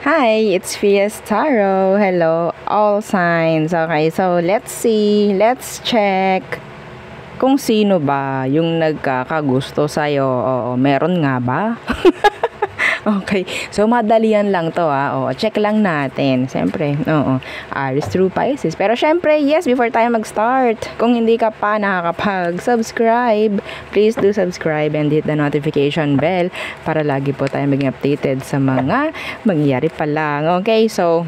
Hi, it's Fias Tarot. Hello, all signs. Okay, so let's see. Let's check kung sino ba yung nagkakagusto sa'yo. Oo, meron nga ba? Okay, so madalian lang to Oo, check lang natin. Siyempre, Aries through Pisces. Pero syempre, yes, before tayo mag-start, kung hindi ka pa nakakapag-subscribe, please do subscribe and hit the notification bell para lagi po tayo maging updated sa mga mangyayari pa lang. Okay, so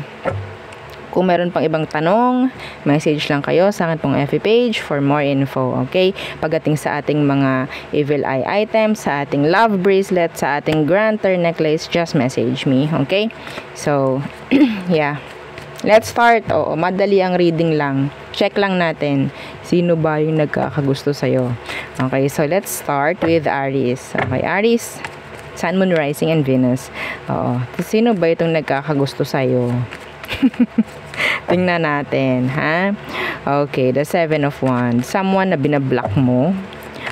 kung meron pang ibang tanong, message lang kayo sa akin pong FB page for more info, okay? Pagdating sa ating mga evil eye items, sa ating love bracelet, sa ating grantor necklace, just message me, okay? So, yeah. Let's start. Oo, madali ang reading lang. Check lang natin sino ba yung nagkakagusto sa'yo. Okay, so let's start with Aries. Okay, Aries, Sun, Moon, Rising, and Venus. Oo, sino ba itong nagkakagusto sa'yo? Tingnan natin, ha? Okay, the Seven of Wands. Someone na binablock mo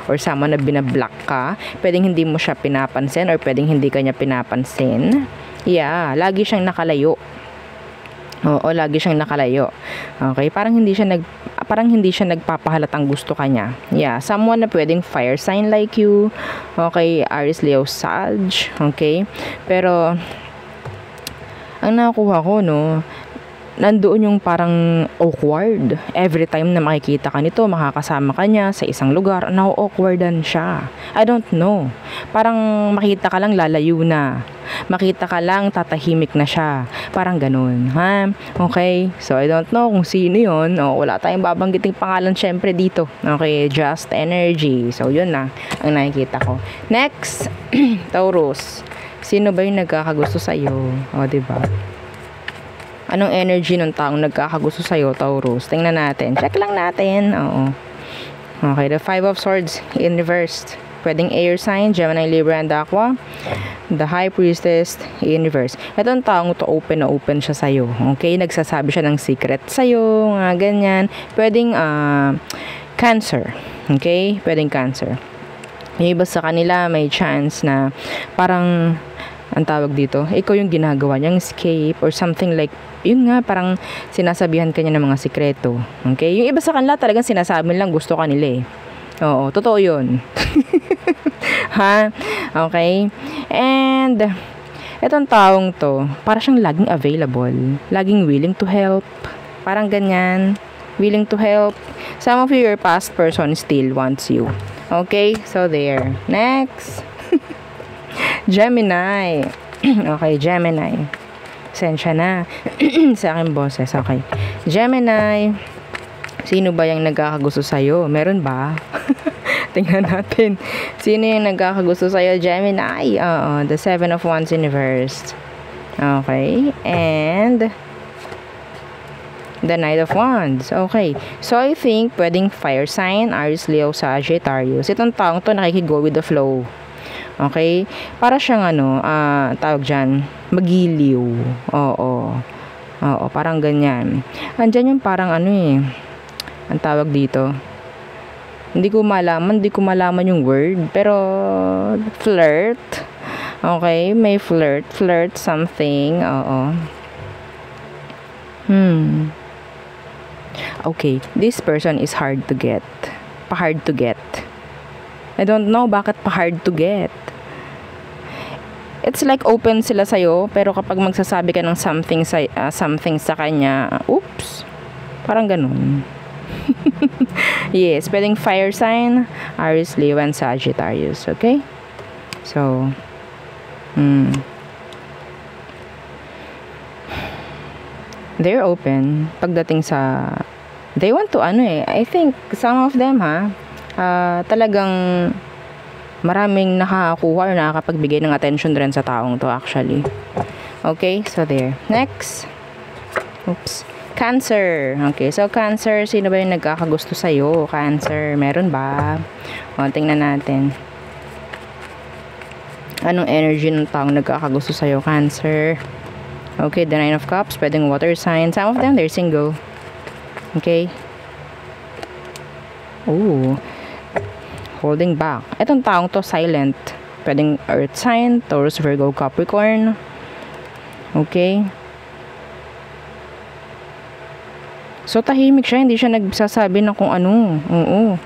or someone na binablock ka. Pwedeng hindi mo siya pinapansin or pwedeng hindi ka niya pinapansin. Yeah, lagi siyang nakalayo. Oo, lagi siyang nakalayo. Okay, parang hindi siya nagpapahalatang gusto ka niya. Yeah, someone na pwedeng fire sign like you. Okay, Aries, Leo, Sag. Okay? Pero ang nakuha ko, nandoon yung parang awkward. Every time na makikita ka nito, makakasama ka niya sa isang lugar, na-awkwardan siya. I don't know. Parang makita ka lang lalayo na. Makita ka lang tatahimik na siya. Parang ganun, ha? Okay? So, I don't know kung sino yun. Wala tayong babanggiting pangalan syempre dito. Okay? Just energy. So, yun na ang nakikita ko. Next, Taurus. Sino ba yung nagkakagusto sa'yo? Diba? Anong energy ng taong nagkakagusto sa'yo, Taurus? Tingnan natin. Check lang natin. Oo. Okay, the Five of Swords in reverse. Pwedeng air sign, Gemini, Libra, and Aqua. The High Priestess in reverse. Itong taong to open na open siya sa'yo. Okay? Nagsasabi siya ng secret sa'yo. Ganyan. Pwedeng Cancer. Okay? Pwedeng Cancer. Yung iba sa kanila may chance na parang ang tawag dito, ikaw yung ginagawa niyang escape or something like, yun nga, parang sinasabihan ka niya ng mga sikreto. Okay? Yung iba sa kanila talagang sinasabi lang gusto ka nila Oo, totoo yun. Ha? Okay? And, etong taong to, para siyang laging available, laging willing to help, parang ganyan, willing to help. Some of your past person still wants you. Okay? So, there. Next. Gemini. Okay, Gemini. Sensya na. Sa aking boses. Okay. Gemini. Sino ba yung nagkakagusto sa'yo? Meron ba? Tingnan natin. Sino yung nagkakagusto sa'yo? Gemini. The Seven of Wands in reverse. Okay. And the Knight of Wands. Okay. So, I think pwedeng fire sign, Aries, Leo, Sagittarius. Itong taong to nakikigo with the flow. Okay? Para siyang tawag dyan, magiliw. Oo, parang ganyan. Andyan yung parang ang tawag dito. Hindi ko malaman yung word, pero flirt. Okay? May flirt something. Oo. Okay, this person is hard to get. Pa-hard to get. I don't know bakit pa-hard to get. It's like open sila sa'yo, pero kapag magsasabi ka ng something sa kanya, oops, parang ganun. Yes, pwedeng fire sign, Aries, Leo, and Sagittarius. Okay? So, they're open pagdating sa, they want to I think some of them talagang maraming nakakakuha or nakakapagbigay ng attention rin sa taong to actually. Okay, so there. Next. Oops. Cancer. Okay, so Cancer, sino ba yung nagkakagusto sa'yo? Cancer, meron ba? Tingnan natin. Anong energy ng taong nagkakagusto sa'yo? Cancer. Okay, the Nine of Cups, pwedeng water sign. Some of them, they're single. Okay. Ooh. Holding back. Itong taong to silent. Pwedeng earth sign, Taurus, Virgo, Capricorn. Okay? So, tahimik siya. Hindi siya nagsasabi ng kung ano. Oo.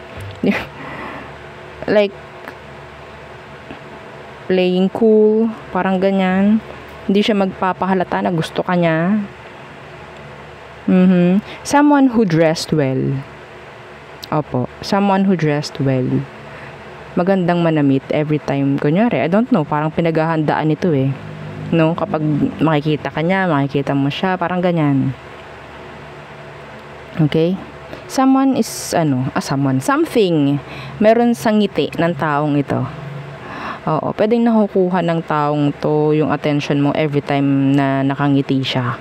Like, playing cool. Parang ganyan. Hindi siya magpapahalata na gusto ka niya. Someone who dressed well. Opo. Someone who dressed well. Magandang manamit every time. Kunyari, I don't know. Parang pinaghahandaan ito eh. No? Kapag makikita ka niya, makikita mo siya. Parang ganyan. Okay? Someone is, something. Meron sa ngiti ng taong ito. Oo, pwedeng nakukuha ng taong to yung attention mo every time na nakangiti siya.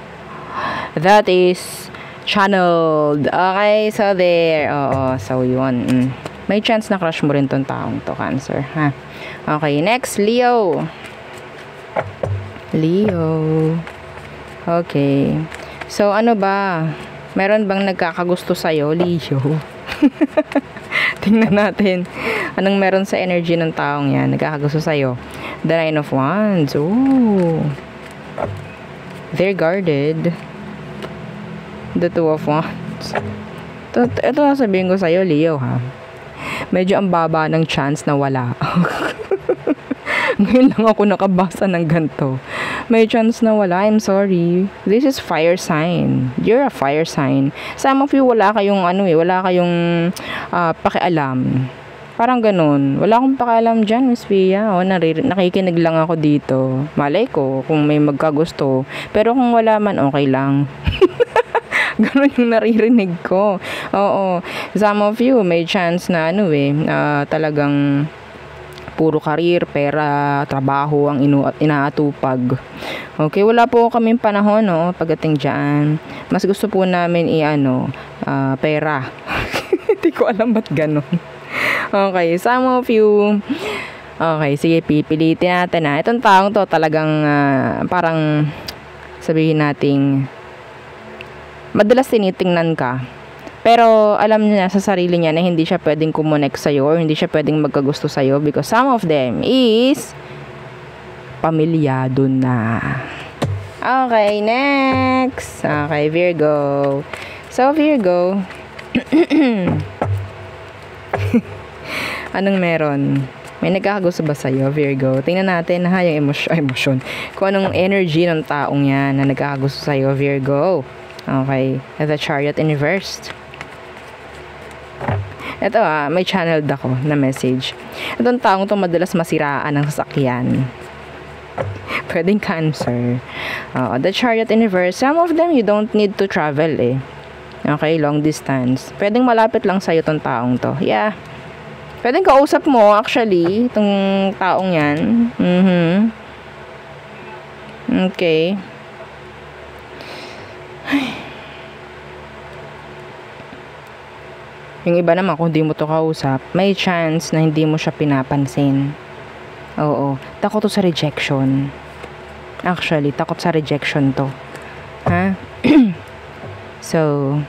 That is channeled. Okay, so there. Oo, so yun. May chance na crush mo rin tong taong to, Cancer. Ha? Okay, next, Leo. Leo. Okay. So, ano ba? Meron bang nagkakagusto sa'yo, Leo? Tingnan natin. Anong meron sa energy ng taong yan? Nagkakagusto sa'yo. The Nine of Wands. Ooh. They're guarded. The Two of Wands. Ito sabihin ko sa'yo, Leo, ha? Medyo ang baba ng chance na wala. Ngayon lang ako nakabasa ng ganito. May chance na wala. I'm sorry. This is fire sign. You're a fire sign. Some of you, wala kayong pakialam. Parang ganun. Wala akong pakialam dyan, Miss Pia. Nakikinig lang ako dito. Malay ko kung may magkagusto. Pero kung wala man, okay lang. Ganun yung naririnig ko. Oo. Some of you, may chance na talagang puro karir, pera, trabaho ang inaatupag. Okay, wala po kaming panahon, no, pagdating dyan. Mas gusto po namin pera. Hindi ko alam ba't ganun. Okay, some of you, okay, sige, pipilitin natin na. Itong taong to talagang parang sabihin nating madalas tinitingnan ka. Pero alam niya sa sarili niya na hindi siya pwedeng kumonek sa'yo or hindi siya pwedeng magkagusto sa'yo because some of them is pamilyado na. Okay, next. Okay, Virgo. So, Virgo. Anong meron? May nagkakagusto ba sa'yo, Virgo? Tingnan natin yung emosyon. Kung anong energy ng taong yan na nagkakagusto sa'yo, Virgo. Okay. The Chariot in reverse. Ito may channeled ako na message. Itong taong to madalas masiraan ng sasakyan. Pwedeng Cancer. The Chariot in reverse. Some of them you don't need to travel eh. Okay, long distance. Pwedeng malapit lang sa'yo itong taong to. Yeah. Pwedeng kausap mo actually itong taong yan. Okay. Yung iba naman, kung hindi mo to kausap, may chance na hindi mo siya pinapansin. Oo. Takot to sa rejection. Actually, takot sa rejection to. Ha? So,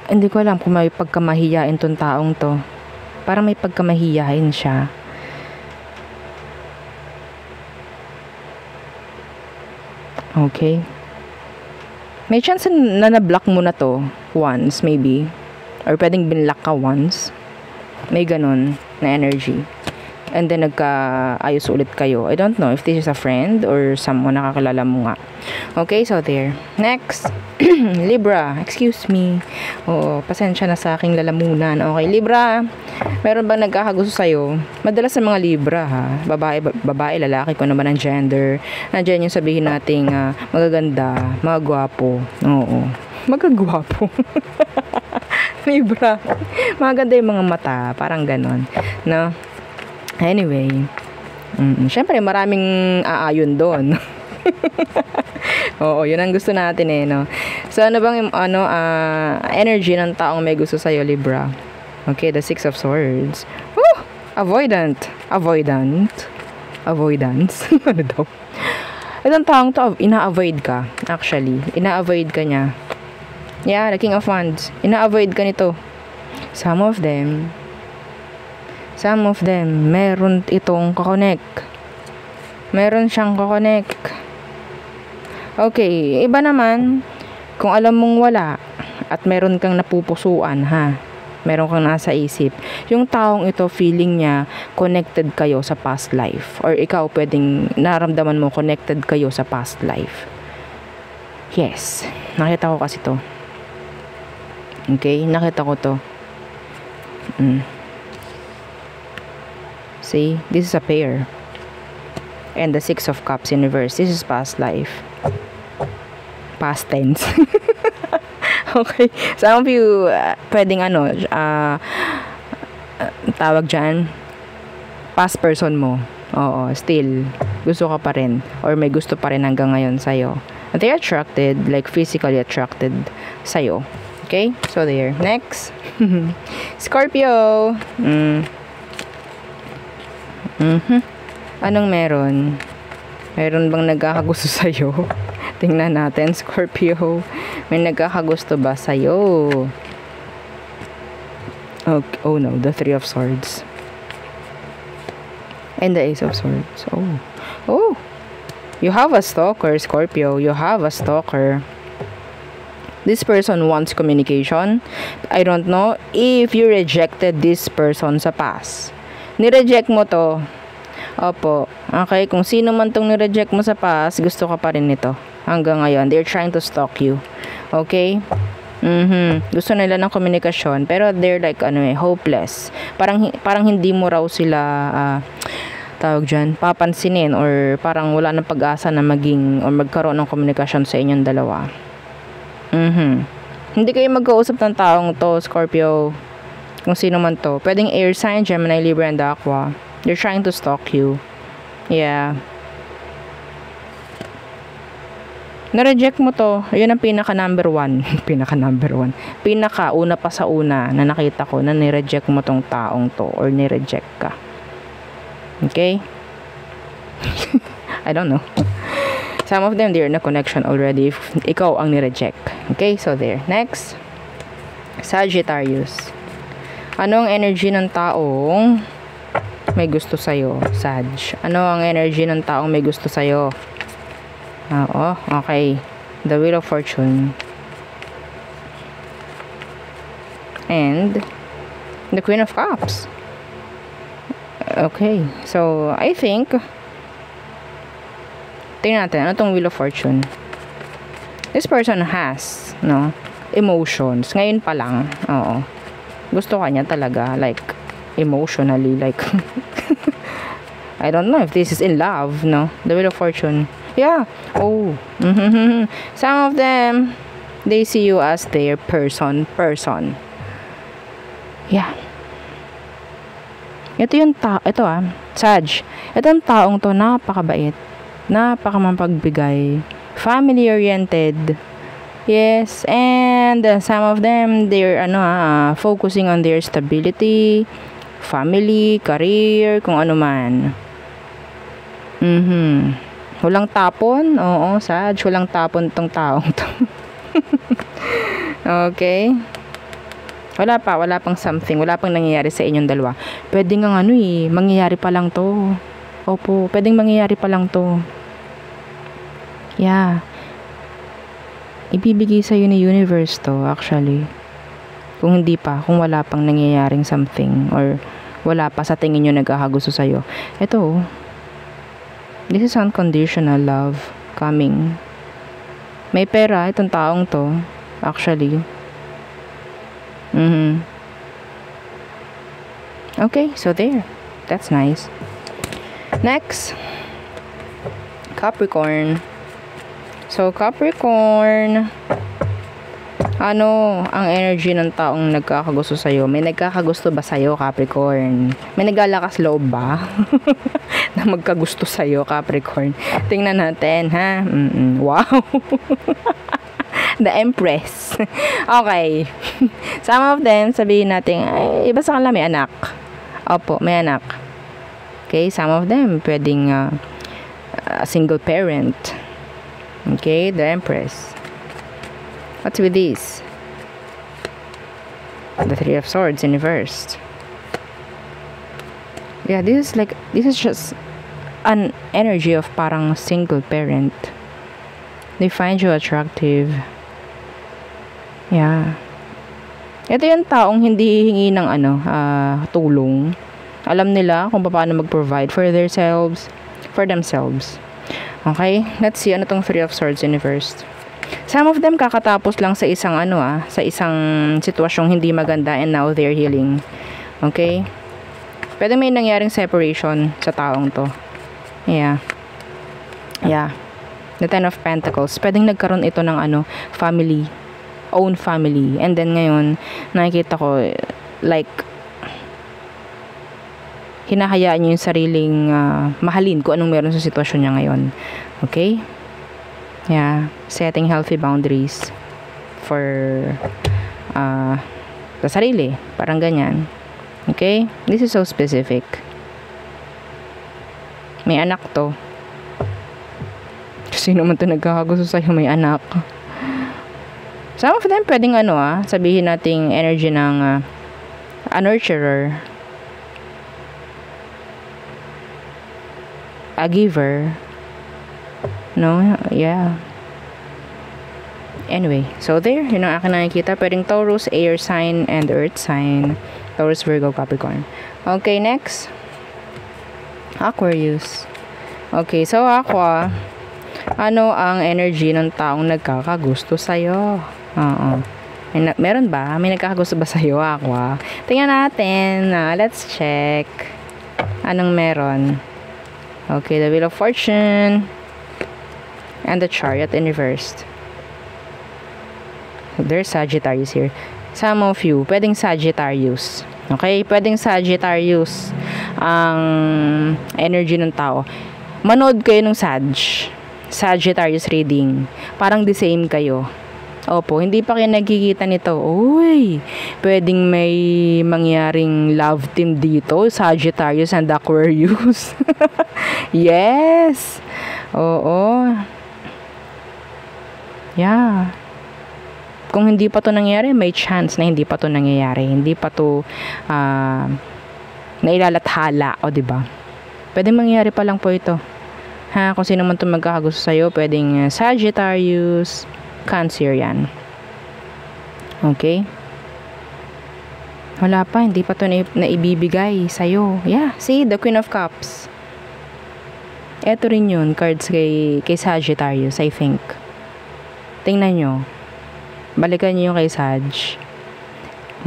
hindi ko alam kung may pagkamahiyain tong taong to. Parang may pagkamahiyain siya. Okay. May chance na na-block mo na to once, maybe. Or pwedeng binlock ka once. May ganun na energy. And then nagka-ayos ulit kayo. I don't know if this is a friend or someone nakakilala mo nga. Okay, so there. Next. Libra. Excuse me. Oo, pasensya na sa aking lalamunan. Okay, Libra. Meron bang nagkakagusto sa'yo? Madalas sa mga Libra, ha? Babae, lalaki, kung ano ba ng gender. Nandiyan yung sabihin nating magaganda, magagwapo. Oo. Magagwapo. Libra. Maganda yung mga mata. Parang ganon. No? Anyway. Siyempre, maraming aayon doon. Oo, yun ang gusto natin eh, no? So, ano bang energy ng taong may gusto sa'yo, Libra? Okay, the Six of Swords. Woo! Avoidance. Ano daw? Itong taong to, ina-avoid ka, actually. Ina-avoid ka niya. Yeah, the King of Wands. Ina-avoid ka nito. Some of them, meron itong kakonek. Meron siyang kukonek. Okay, iba naman, kung alam mong wala, at meron kang napupusuan, ha? Meron kang nasa isip. Yung taong ito, feeling niya, connected kayo sa past life. Or ikaw, pwedeng naramdaman mo, connected kayo sa past life. Yes. Nakita ko kasi to. Okay? Nakita ko to. See? This is a pair. And the Six of Cups in reverse. This is past life. Past tense. Okay. Some of you, pwedeng tawag dyan, past person mo. Oo, still, gusto ka pa rin. Or may gusto pa rin hanggang ngayon sa'yo. They're attracted, like physically attracted sa'yo. Okay? So, there. Next. Scorpio. Anong meron? Meron bang nagkakagusto sa'yo? Tingnan natin, Scorpio. May nagkakagusto ba sa'yo? Okay. Oh no, the Three of Swords. And the Ace of Swords. Oh. You have a stalker, Scorpio. You have a stalker. This person wants communication. I don't know if you rejected this person sa past. Nireject mo to. Opo. Okay, kung sino man tong nireject mo sa past, gusto ka pa rin nito. Hanggang ngayon, they're trying to stalk you. Okay? Gusto nila ng komunikasyon, pero they're like, hopeless. Parang hindi mo raw sila, tawag dyan, papansinin, or parang wala ng pag-asa na maging, or magkaroon ng komunikasyon sa inyong dalawa. Hindi kayo mag-uusap ng taong to, Scorpio. Kung sino man to. Pwedeng air sign, Gemini, Libra, and Aqua. They're trying to stalk you. Yeah. Na-reject mo to. Yun ang pinaka number one. Pinaka una pa sa una na nakita ko na ni-reject mo tong taong to or ni-reject ka. Okay? I don't know. Some of them, they're in a connection already. If ikaw ang ni-reject. Okay? So, there. Next. Sagittarius. Ano ang energy ng taong may gusto sa'yo? Sag. Ano ang energy ng taong may gusto sa'yo? Okay. The Wheel of Fortune. And the Queen of Cups. Okay. So, I think tingnan natin, ano tong Wheel of Fortune? This person has, emotions. Ngayon pa lang, gusto ka niya talaga, like, emotionally, like, I don't know if this is in love, The Wheel of Fortune. Yeah. Oh. Some of them, they see you as their person. Yeah. Ito yung Sag. Ito yung taong to, napakabait. Napakamapagbigay. Family-oriented. Yes. And some of them, they're, focusing on their stability, family, career, kung ano man. Walang tapon. Oo, Sag. Walang tapon tong taong to. Okay. Wala pang something. Wala pang nangyayari sa inyong dalawa. Pwede nga mangyayari pa lang to. Opo, pwedeng mangyayari pa lang to. Yeah. Ibibigay sa'yo ni universe to, actually. Kung wala pang nangyayaring something, or wala pa sa tingin nyo nagkakagusto sa'yo. Ito, this is unconditional love coming. May pera itong taong to, actually. Okay, so there. That's nice. Next, Capricorn. So, Capricorn, ano ang energy ng taong nagkakagusto sa'yo? May nagkakagusto ba sa'yo, Capricorn? May naglalakas loob ba? Na magkagusto sa'yo, Capricorn? Tingnan natin, ha? Wow! The Empress. Okay. Some of them, sabihin natin, ay, iba sa kanila may anak. Opo, may anak. Okay, some of them, pwedeng a single parent. Okay, the Empress. What's with this? The Three of Swords in reverse. Yeah, this is just an energy of parang single parent. They find you attractive. Yeah. Ito yung taong hindi hihingi ng tulong. Alam nila kung paano mag-provide for themselves. Okay? Let's see ano tong Three of Swords universe. Some of them kakatapos lang sa isang sa isang sitwasyong hindi maganda and now they're healing. Okay? Pwede may nangyaring separation sa taong to. Yeah. The Ten of Pentacles. Pwedeng nagkaroon ito ng own family. And then ngayon, nakikita ko, like, hinahayaan niyo yung sariling mahalin kung anong meron sa sitwasyon niya ngayon. Okay? Yeah. Setting healthy boundaries for sa sarili. Parang ganyan. Okay? This is so specific. May anak to. Sino man to nagkakagusto sa'yo may anak. Some of them pwedeng sabihin nating energy ng a nurturer, a giver. No? Yeah. Anyway, so there, yun ang akin nakikita. Pwedeng Taurus, air sign, and earth sign. Taurus, Virgo, Capricorn. Okay, next. Aquarius. Okay, so Aqua, ano ang energy ng taong nagkakagusto sa'yo? Meron ba? May nagkakagusto ba sa'yo, Aqua? Tingnan natin. Let's check. Anong meron? Okay, the Wheel of Fortune and the Chariot in reverse. There's Sagittarius here. Some of you, pwedeng Sagittarius. Okay? Pwedeng Sagittarius ang energy ng tao. Manood kayo ng Sagittarius reading. Parang the same kayo. Opo, hindi pa kayo nagkikita nito. Uy, pwedeng may mangyaring love team dito. Sagittarius and Aquarius. Yes. Oo. Yeah. Kung hindi pa to nangyari, may chance na hindi pa to nangyayari. Hindi pa to nailalathala, o diba? Pwedeng mangyari pa lang po ito. Ha, kung sino man to magkakagusto sa'yo, pwedeng Sagittarius, Cancer yan. Okay? Wala pa, hindi pa to naibibigay sa'yo. Yeah, see, the Queen of Cups. Eto rin yun, cards kay Sagittarius, I think. Tingnan nyo. Balikan nyo yung kay Sag.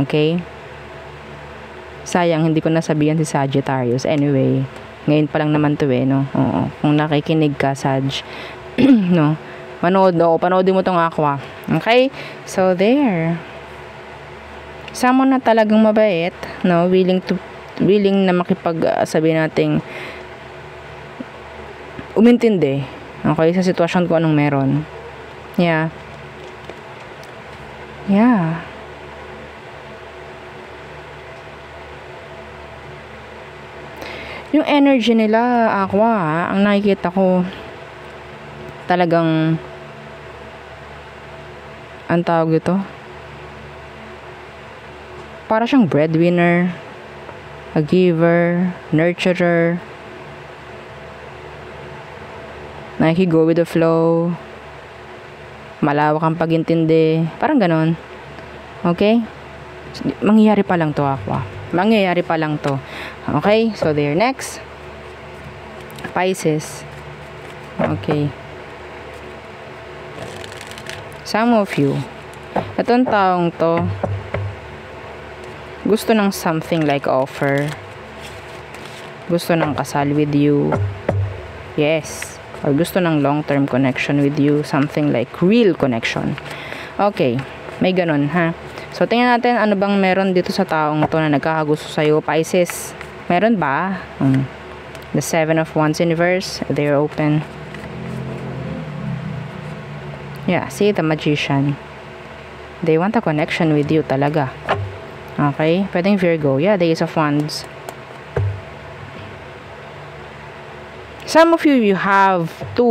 Okay? Sayang, hindi ko nasabihan si Sagittarius. Anyway, ngayon pa lang naman to no? Oo. Kung nakikinig ka, Sag, no? Panoodin mo tong Aqua. Okay? So, there. Someone na talagang mabait, no? Willing na sabihin nating umintindi. Okay? Sa sitwasyon ko anong meron. Yeah. Yeah. Yung energy nila, Aqua, ang nakikita ko talagang ang tawag ito, para siyang breadwinner, a giver, nurturer, nakikigo with the flow, malawak ang pag-intindi, parang ganon. Okay? Mangyayari pa lang to, Aqua. Mangyayari pa lang to. Okay? So, there. Next. Pisces. Okay. Some of you, itong taong to, gusto ng something like offer. Gusto ng kasal with you. Yes. Or gusto ng long-term connection with you. Something like real connection. Okay. May ganun, ha? So, tingnan natin ano bang meron dito sa taong to na nagkakagusto sa'yo. Pisces. Meron ba? The Seven of Wands in reverse. They're open. Yeah, see the Magician. They want a connection with you talaga. Okay? Pwedeng Virgo. Yeah, the Ace of Wands. Some of you have to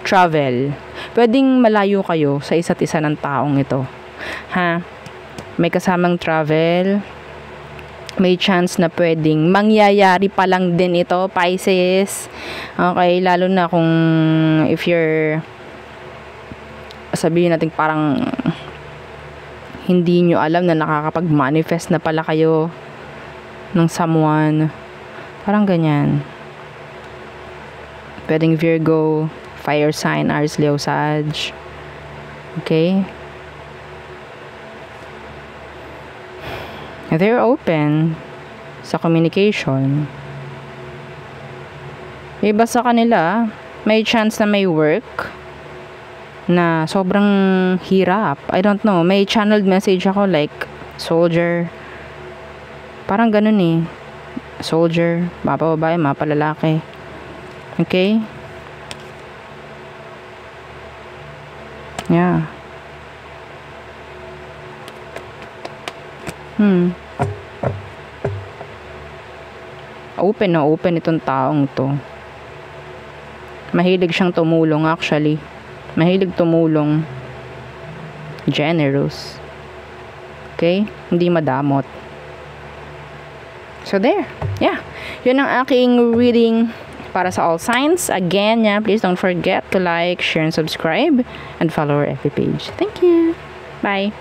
travel. Pwedeng malayo kayo sa isa't isa ng taong ito. Ha? May kasamang travel may chance na pwedeng mangyayari pa lang din ito, Pisces. Okay, lalo na kung if you're, sabihin natin parang hindi nyo alam na nakakapag-manifest na pala kayo ng someone. Parang ganyan. Pwedeng Virgo, fire sign, Aries, Leo, Sag. Okay? They're open sa communication. Iba sa kanila, may chance na may work na sobrang hirap. I don't know. May channeled message ako like soldier. Parang ganun eh. Soldier, mapa babae, mapa lalaki. Okay? Yeah. Open na open itong taong to. Mahilig siyang tumulong actually. Mahilig tumulong. Generous. Okay? Hindi madamot. So there. Yeah. Yun ang aking reading para sa all signs. Again, yeah, please don't forget to like, share, and subscribe. And follow our FB page. Thank you. Bye.